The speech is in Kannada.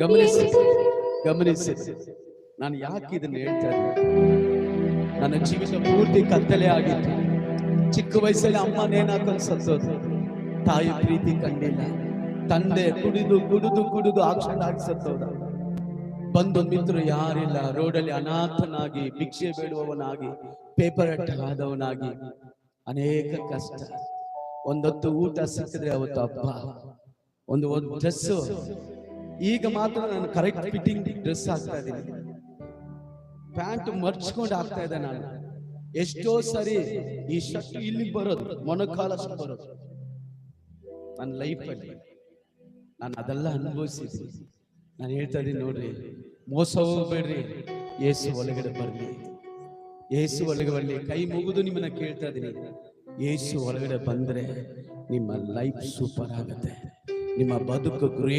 ಗಮನಿಸಿ ಗಮನಿಸಿ, ನಾನು ಯಾಕೆ ಇದನ್ನು ಹೇಳ್ತಾ ಇದ್ದೀನಿ? ನನ್ನ ಜೀವಿತ ಪೂರ್ತಿ ಕತ್ತಲೆ ಆಗಿತ್ತು. ಚಿಕ್ಕ ವಯಸ್ಸಲ್ಲಿ ಅಮ್ಮ ನೇಣಾಕೊಂಡು ಸತ್ತೋದು, ತಾಯಿ ಪ್ರೀತಿ ಕಂಡಿಲ್ಲ, ತಂದೆ ಕುಡಿದು ಕುಡಿದು ಕುಡಿದು ಆಕ್ಷನ್ ಆಗಿ ಸತ್ತೋದ, ಬಂಧು ಮಿತ್ರರು ಯಾರಿಲ್ಲ, ರೋಡಲ್ಲಿ ಅನಾಥನಾಗಿ ಭಿಕ್ಷೆ ಬೇಡುವವನಾಗಿ ಪೇಪರ್ ಆದವನಾಗಿ ಅನೇಕ ಕಷ್ಟ. ಒಂದೊತ್ತು ಊಟ ಸಿಕ್ಕಿದ್ರೆ ಅವತ್ತು ಹಬ್ಬ, ಒಂದು ಡ್ರೆಸ್ಸು. ಈಗ ಮಾತ್ರ ನಾನು ಕರೆಕ್ಟ್ ಫಿಟ್ಟಿಂಗ್ ಡ್ರೆಸ್ ಹಾಕ್ತಾ ಇದ್ದೀನಿ, ಪ್ಯಾಂಟ್ ಮರ್ಚ್ಕೊಂಡು ಹಾಕ್ತಾ ಇದ್ದೆ. ನಾನು ಎಷ್ಟೋ ಸರಿ ಈ ಶರ್ಟ್ ಇಲ್ಲಿ ಬರೋದು, ಮೊಣಕಾಲಷ್ಟು ಬರೋದು. ನನ್ನ ಲೈಫಲ್ಲಿ ನಾನು ಅದೆಲ್ಲ ಅನುಭವಿಸಿದ್ದೀನಿ. ನಾನು ಹೇಳ್ತಾ ಇದ್ದೀನಿ, ನೋಡ್ರಿ, ಮೋಸ ಹೋಗ್ಬೇಡ್ರಿ, ಯೇಸು ಒಳಗಡೆ ಬರ್ಲಿ. ಯೇಸು ಒಳಗಡೆ ಬರ್ಲಿ. ಕೈ ಮುಗಿದು ನಿಮ್ಮನ್ನ ಕೇಳ್ತಾ ಇದ್ದೀನಿ, ಯೇಸು ಒಳಗಡೆ ಬಂದ್ರೆ ನಿಮ್ಮ ಲೈಫ್ ಸೂಪರ್ ಆಗುತ್ತೆ, ನಿಮ್ಮ ಬದುಕು ಗ್ರೇಟ್.